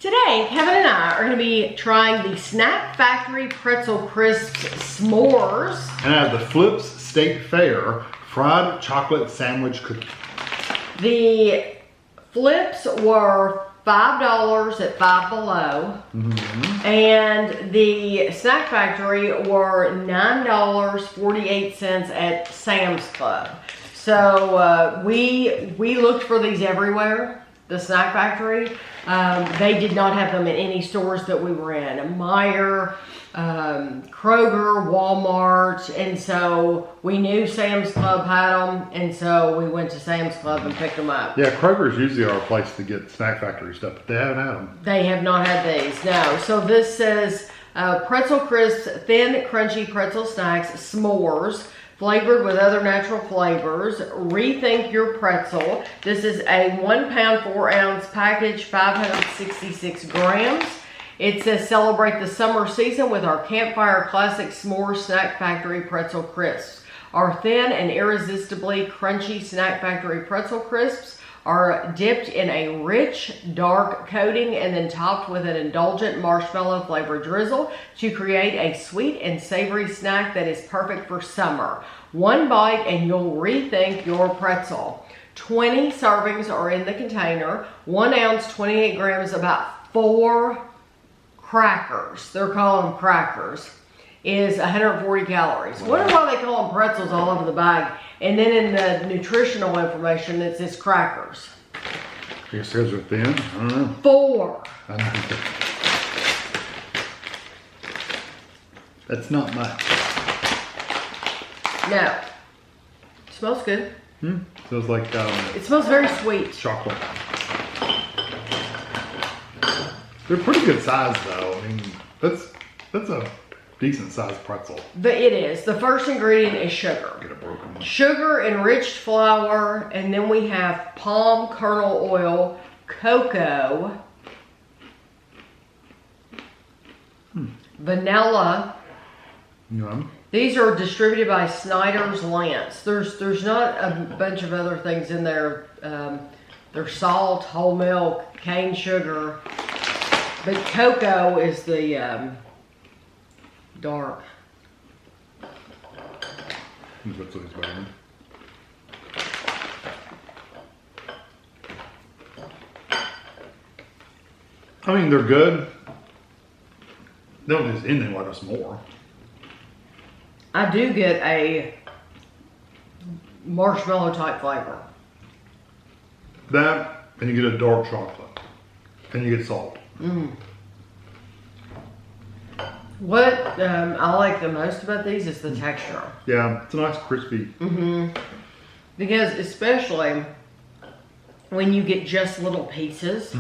Today, Kevin and I are going to be trying the Snack Factory Pretzel Crisps S'mores. And I have the Flipz State Fair Fried Chocolate Sandwich Cookie. The Flips were $5 at Five Below. And the Snack Factory were $9.48 at Sam's Club. So we looked for these everywhere. The Snack Factory, they did not have them in any stores that we were in. Meijer, Kroger, Walmart, and so we knew Sam's Club had them, and so we went to Sam's Club and picked them up. Yeah, Kroger's usually our place to get Snack Factory stuff, but they haven't had them. They have not had these, no. So this says Pretzel Crisps, thin, crunchy pretzel snacks, s'mores, flavored with other natural flavors. Rethink your pretzel. This is a 1 pound, 4 ounce package, 566 grams. It says celebrate the summer season with our Campfire Classic S'mores Snack Factory Pretzel Crisps. Our thin and irresistibly crunchy Snack Factory Pretzel Crisps are dipped in a rich, dark coating and then topped with an indulgent marshmallow flavored drizzle to create a sweet and savory snack that is perfect for summer. One bite and you'll rethink your pretzel. 20 servings are in the container. 1 ounce, 28 grams, about 4 crackers. They're calling them crackers. Is 140 calories. Wonder why they call them pretzels all over the bag. And then in the nutritional information, it says crackers. I guess those are thin. I don't know. 4. I don't think that's not much. No. It smells good. Smells like It smells very sweet. chocolate. They're pretty good size though. I mean, that's a decent sized pretzel. It is. The first ingredient is sugar. Get a broken one. Sugar, enriched flour, and then we have palm kernel oil, cocoa, vanilla. Yum. These are distributed by Snyder's Lance. There's not a bunch of other things in there. There's salt, whole milk, cane sugar, but cocoa is the dark. That's what it's better. I mean, they're good. They don't taste anything like a s'more. I do get a marshmallow type flavor. That, and you get a dark chocolate. And you get salt. What I like the most about these is the texture. Yeah, it's a nice crispy. Because especially when you get just little pieces.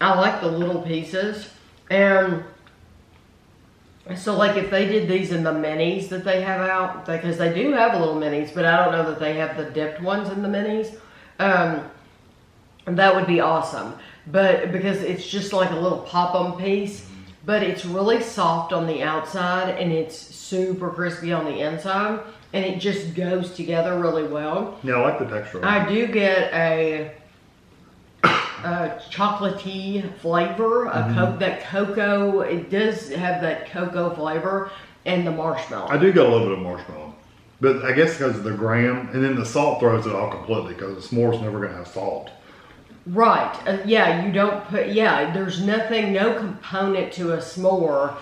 I like the little pieces. And so like if they did these in the minis that they have out, because they do have little minis, but I don't know that they have the dipped ones in the minis. And that would be awesome. But because it's just like a little pop-em piece, but it's really soft on the outside and it's super crispy on the inside, and it just goes together really well. Yeah, I like the texture. I do get a chocolatey flavor, that cocoa. It does have that cocoa flavor and the marshmallow. I do get a little bit of marshmallow. But I guess because of the gram, and then the salt throws it off completely because the s'more's never going to have salt. Right. Yeah, you don't put, there's nothing, no component to a s'more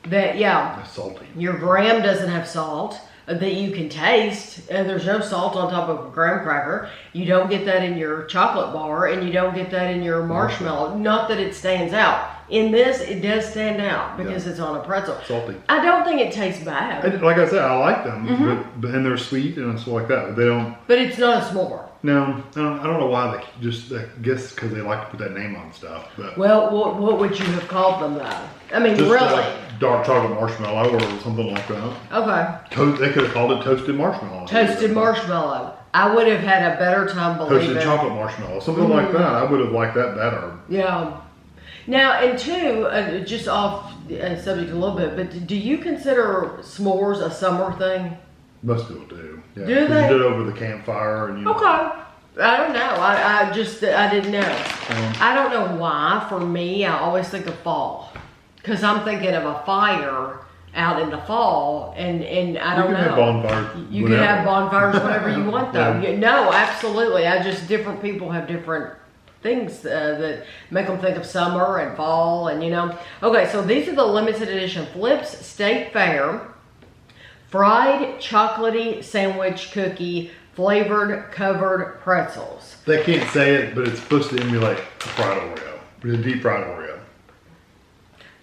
that, It's salty. your graham doesn't have salt that you can taste. There's no salt on top of a graham cracker. You don't get that in your chocolate bar, and you don't get that in your marshmallow. Not that it stands out. In this, it does stand out because it's on a pretzel. Salty. I don't think it tastes bad. Like I said, I like them, but and they're sweet and stuff like that. But they don't. But it's not a s'more. No, I don't know why they just. I guess because they like to put that name on stuff. But Well, what would you have called them though? I mean, just really? like dark chocolate marshmallow or something like that. Okay. They could have called it toasted marshmallow. Toasted marshmallow. I would have had a better time believing. Toasted chocolate marshmallow, something like that. I would have liked that better. Yeah. Now, and two, just off subject a little bit, but do you consider s'mores a summer thing? Most people do. Yeah. Do 'Cause they? You do it over the campfire and you. Okay. I don't know. I didn't know. I don't know why. For me, I always think of fall. Because I'm thinking of a fire out in the fall, and I don't know. You can have bonfires. You can have bonfires whenever you want, though. Yeah. No, absolutely. Different people have different things that make them think of summer and fall, and Okay, so these are the limited edition Flipz State Fair fried chocolatey sandwich cookie flavored covered pretzels. They can't say it, but it's supposed to emulate a fried Oreo. A deep fried Oreo.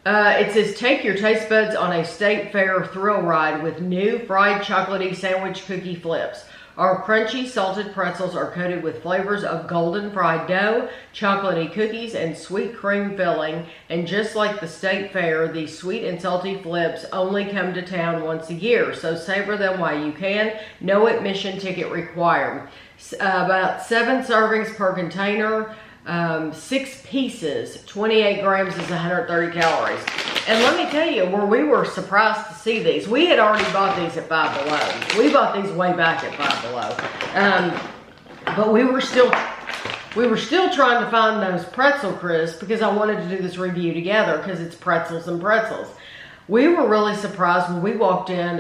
It says, take your taste buds on a state fair thrill ride with new fried chocolatey sandwich cookie flips. Our crunchy salted pretzels are coated with flavors of golden fried dough, chocolatey cookies, and sweet cream filling. And just like the state fair, these sweet and salty flips only come to town once a year. So savor them while you can. No admission ticket required. About 7 servings per container. 6 pieces, 28 grams is 130 calories. And let me tell you, where we were surprised to see these, we had already bought these at Five Below. We bought these way back at Five Below. But we were still trying to find those pretzel crisps because I wanted to do this review together because it's pretzels and pretzels. We were really surprised when we walked in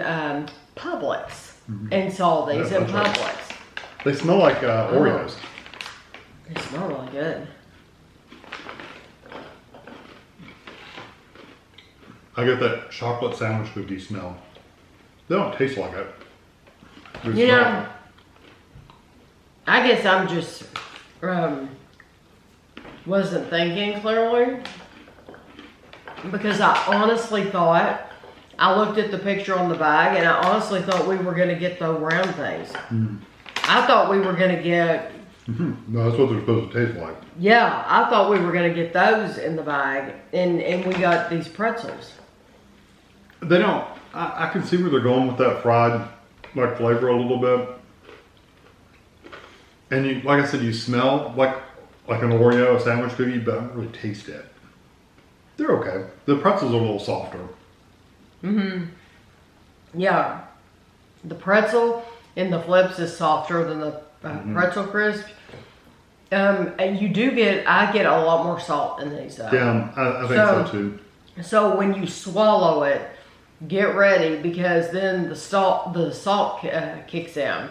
Publix and saw these in Publix. Right. They smell like Oreos. They smell really good. I get that chocolate sandwich cookie smell. They don't taste like it. I guess I'm just wasn't thinking clearly because I honestly thought, I looked at the picture on the bag and I honestly thought we were going to get the round things. I thought we were going to get No, that's what they're supposed to taste like. Yeah, I thought we were going to get those in the bag, and we got these pretzels. They don't. I can see where they're going with that fried like flavor a little bit. And you, like I said, you smell like an Oreo, a sandwich cookie, but I don't really taste it. They're okay. The pretzels are a little softer. Yeah, the pretzel in the Flipz is softer than the pretzel crisp. And I get a lot more salt in these though. Yeah, I think so too. So when you swallow it, get ready because then the salt kicks in.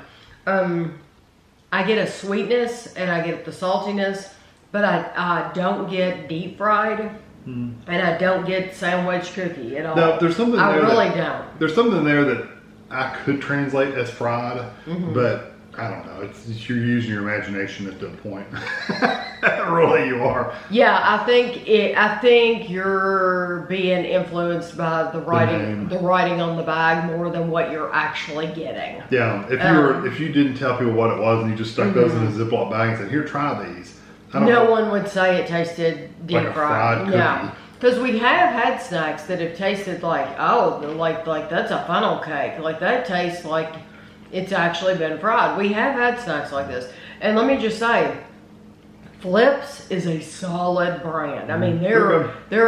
I get a sweetness and I get the saltiness, but I don't get deep fried and I don't get sandwich cookie at all. No, there's something there. I really don't. There's something there that I could translate as fried, but I don't know. It's you're using your imagination at that point. Really, you are. Yeah, I think you're being influenced by the writing on the bag more than what you're actually getting. Yeah, if you didn't tell people what it was and you just stuck those in a Ziploc bag and said, "Here, try these," no one would say it tasted deep like a fried cookie. Yeah, because we have had snacks that have tasted like like that's a funnel cake. Like that tastes like it's actually been fried. We have had snacks like this, and let me just say, Flipz is a solid brand. I mean, they're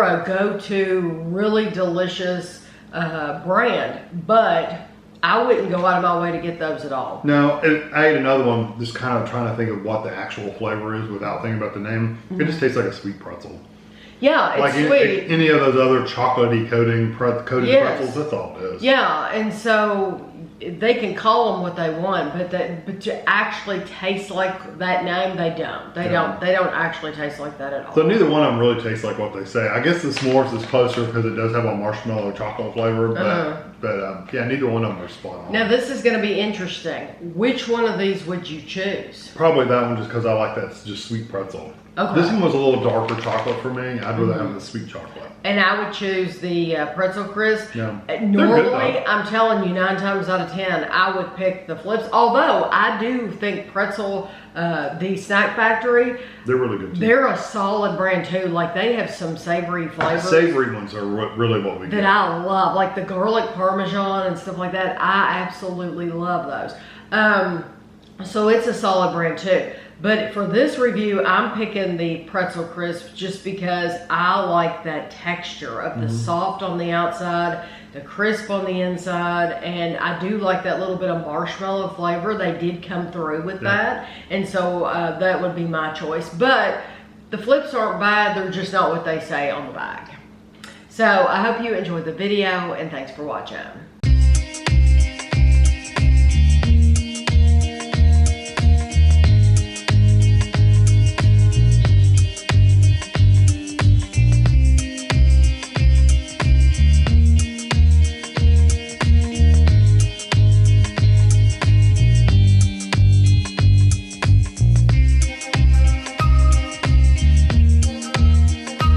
a go-to, really delicious brand, but I wouldn't go out of my way to get those at all. No, I ate another one just kind of trying to think of what the actual flavor is without thinking about the name. It just tastes like a sweet pretzel. Yeah, it's like sweet. Any of those other chocolatey coated pretzels, that's all it is. Yeah, and so they can call them what they want, but to actually taste like that name, they don't. They don't actually taste like that at all. So neither one of them really tastes like what they say. I guess the s'mores is closer because it does have a marshmallow chocolate flavor, but yeah, neither one of them are spot on. Now this is going to be interesting. Which one of these would you choose? Probably that one just because I like that just sweet pretzel. Okay. This one was a little darker chocolate for me. I'd rather have the sweet chocolate. And I would choose the pretzel crisp. Yeah. Normally, I'm telling you, 9 times out of 10, I would pick the Flipz. Although I do think Pretzel, the Snack Factory, they're really good too. They're a solid brand too. Like they have some savory flavors. Savory ones are really what we get. That I love, like the garlic parmesan and stuff like that. I absolutely love those. So it's a solid brand too. But for this review, I'm picking the Pretzel Crisp just because I like that texture of the soft on the outside, the crisp on the inside, and I do like that little bit of marshmallow flavor. They did come through with that, and so that would be my choice. But The Flipz aren't bad, they're just not what they say on the bag. So I hope you enjoyed the video, and thanks for watching.